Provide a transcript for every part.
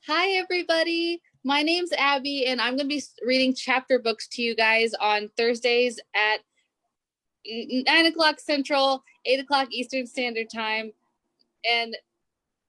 Hi, everybody. My name's Abby, and I'm going to be reading chapter books to you guys on Thursdays at 9 o'clock Central, 8 o'clock Eastern Standard Time. And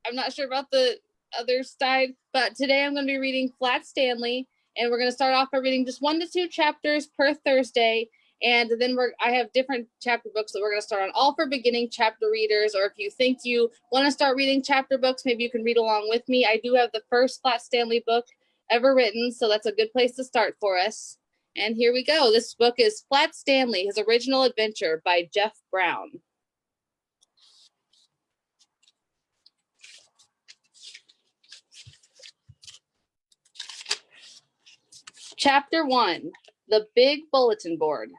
I'm not sure about the other side, but today I'm going to be reading Flat Stanley, and we're going to start off by reading just 1 to 2 chapters per Thursday. And then I have different chapter books that we're going to start on, all for beginning chapter readers. Or if you think you want to start reading chapter books, maybe you can read along with me. I do have the first Flat Stanley book ever written, so that's a good place to start for us. And here we go. This book is Flat Stanley, His Original Adventure by Jeff Brown. Chapter 1, The Big Bulletin Board.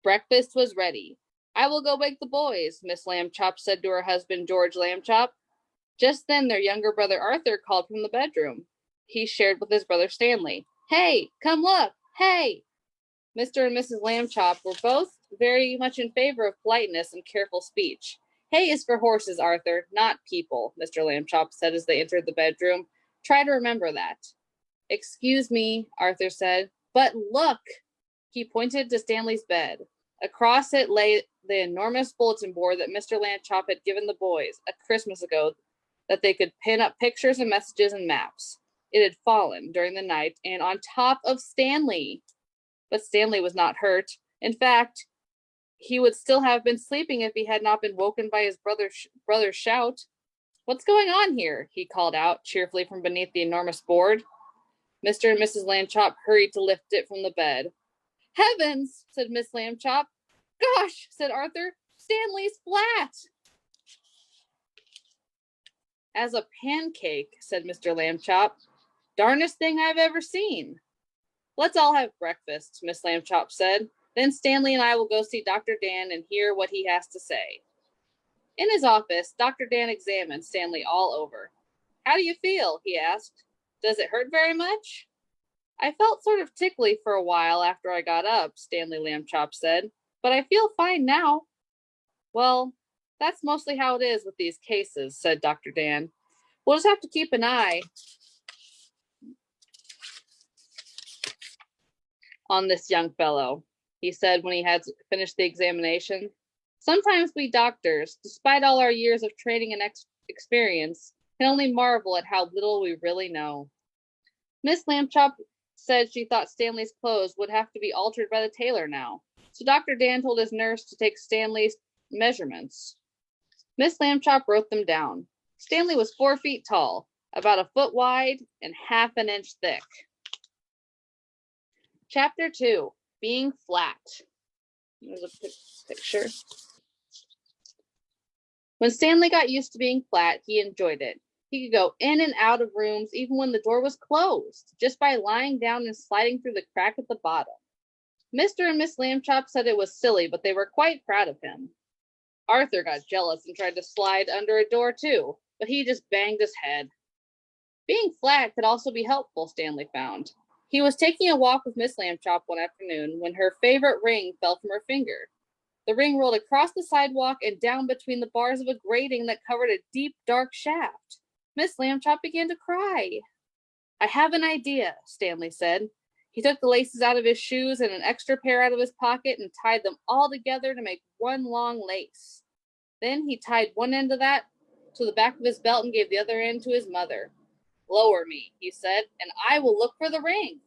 Breakfast was ready. I will go wake the boys, Miss Lambchop said to her husband, George Lambchop. Just then their younger brother Arthur called from the bedroom. He shared with his brother Stanley. Hey, come look! Hey! Mr. and Mrs. Lambchop were both very much in favor of politeness and careful speech. Hay is for horses, Arthur, not people, Mr. Lambchop said as they entered the bedroom. Try to remember that. Excuse me, Arthur said, but look! He pointed to Stanley's bed. Across it lay the enormous bulletin board that Mr. Lambchop had given the boys a Christmas ago that they could pin up pictures and messages and maps. It had fallen during the night and on top of Stanley. But Stanley was not hurt. In fact, he would still have been sleeping if he had not been woken by his brother's shout. What's going on here? He called out cheerfully from beneath the enormous board. Mr. and Mrs. Lambchop hurried to lift it from the bed. Heavens, said Miss Lambchop. Gosh, said Arthur, Stanley's flat. As a pancake, said Mr. Lambchop. Darnest thing I've ever seen. Let's all have breakfast, Miss Lambchop said. Then Stanley and I will go see Dr. Dan and hear what he has to say. In his office, Dr. Dan examined Stanley all over. How do you feel? He asked. Does it hurt very much? I felt sort of tickly for a while after I got up, Stanley Lambchop said, but I feel fine now. Well, that's mostly how it is with these cases, said Dr. Dan. We'll just have to keep an eye on this young fellow, he said when he had finished the examination. Sometimes we doctors, despite all our years of training and experience, can only marvel at how little we really know. Miss Lambchop said she thought Stanley's clothes would have to be altered by the tailor now, so Dr. Dan told his nurse to take Stanley's measurements. Miss Lambchop wrote them down. Stanley was 4 feet tall, about a foot wide, and half an inch thick. Chapter 2, Being Flat. There's a picture. When Stanley got used to being flat, he enjoyed it. He could go in and out of rooms even when the door was closed, just by lying down and sliding through the crack at the bottom. Mr. and Miss Lambchop said it was silly, but they were quite proud of him. Arthur got jealous and tried to slide under a door too, but he just banged his head. Being flat could also be helpful, Stanley found. He was taking a walk with Miss Lambchop one afternoon when her favorite ring fell from her finger. The ring rolled across the sidewalk and down between the bars of a grating that covered a deep, dark shaft. Miss Lambchop began to cry. I have an idea, Stanley said. He took the laces out of his shoes and an extra pair out of his pocket and tied them all together to make one long lace. Then he tied one end of that to the back of his belt and gave the other end to his mother. Lower me, he said, and I will look for the ring.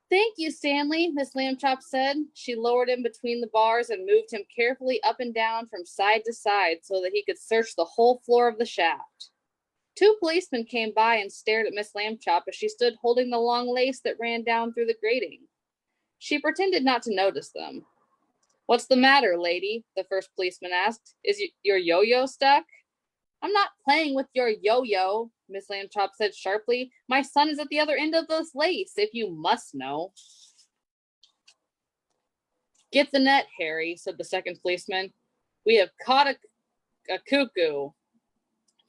Thank you, Stanley, Miss Lambchop said. She lowered him between the bars and moved him carefully up and down from side to side so that he could search the whole floor of the shaft. 2 policemen came by and stared at Miss Lambchop as she stood holding the long lace that ran down through the grating. She pretended not to notice them. What's the matter, lady? The first policeman asked. Is your yo-yo stuck? I'm not playing with your yo-yo, Miss Lambchop said sharply. My son is at the other end of this lace, if you must know. Get the net, Harry, said the second policeman. We have caught a cuckoo.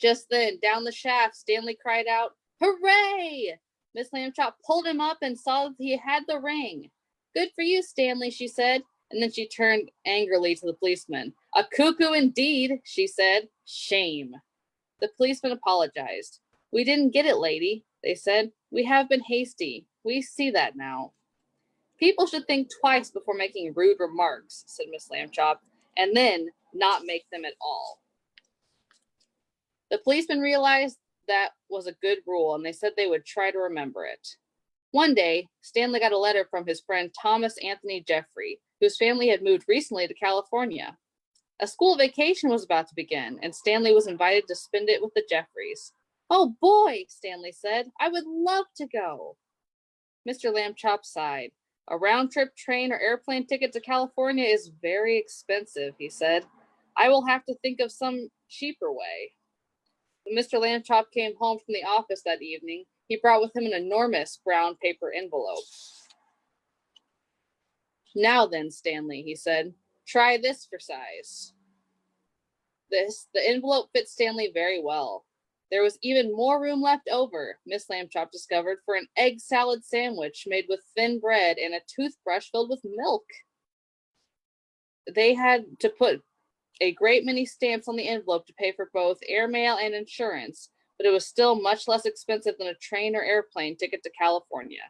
Just then, down the shaft, Stanley cried out, Hooray! Miss Lambchop pulled him up and saw that he had the ring. Good for you, Stanley, she said. And then she turned angrily to the policeman. A cuckoo indeed, she said. Shame. The policeman apologized. We didn't get it, lady, they said. We have been hasty. We see that now. People should think twice before making rude remarks, said Miss Lambchop, and then not make them at all. The policeman realized that was a good rule, and they said they would try to remember it. One day, Stanley got a letter from his friend Thomas Anthony Jeffrey, whose family had moved recently to California. A school vacation was about to begin, and Stanley was invited to spend it with the Jeffreys. Oh boy, Stanley said, I would love to go. Mr. Lambchop sighed. A round-trip train or airplane ticket to California is very expensive, he said. I will have to think of some cheaper way. When Mr. Lambchop came home from the office that evening, he brought with him an enormous brown paper envelope. Now then, Stanley, he said, try this for size. The envelope fit Stanley very well. There was even more room left over, Miss Lambchop discovered, for an egg salad sandwich made with thin bread and a toothbrush filled with milk. They had to put a great many stamps on the envelope to pay for both airmail and insurance, but it was still much less expensive than a train or airplane ticket to California.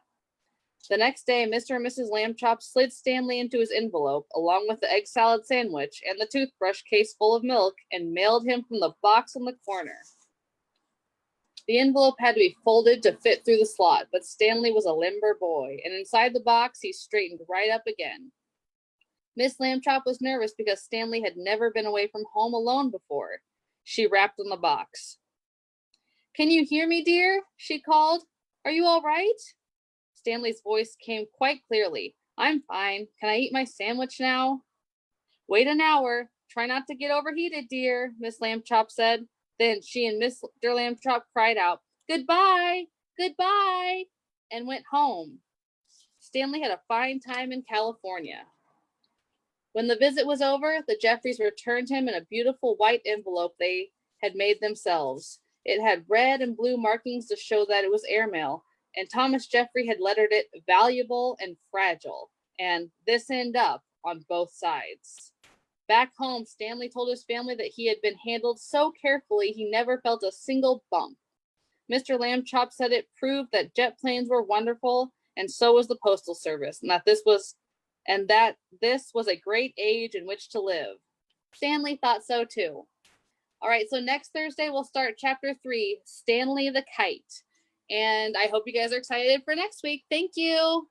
The next day, Mr. and Mrs. Lambchop slid Stanley into his envelope, along with the egg salad sandwich and the toothbrush case full of milk, and mailed him from the box in the corner. The envelope had to be folded to fit through the slot, but Stanley was a limber boy, and inside the box he straightened right up again. Miss Lambchop was nervous because Stanley had never been away from home alone before. She rapped on the box. Can you hear me, dear? She called. Are you all right? Stanley's voice came quite clearly. I'm fine. Can I eat my sandwich now? Wait an hour. Try not to get overheated, dear, Miss Lambchop said. Then she and Mr. Lambchop cried out, Goodbye, goodbye, and went home. Stanley had a fine time in California. When the visit was over, the Jeffreys returned him in a beautiful white envelope they had made themselves. It had red and blue markings to show that it was airmail, and Thomas Jeffrey had lettered it valuable and fragile, and this end up on both sides. Back home, Stanley told his family that he had been handled so carefully he never felt a single bump. Mr. Lambchop said it proved that jet planes were wonderful, and so was the Postal Service, and that this was a great age in which to live. Stanley thought so too. All right, so next Thursday we'll start chapter 3, Stanley the Kite. And I hope you guys are excited for next week. Thank you.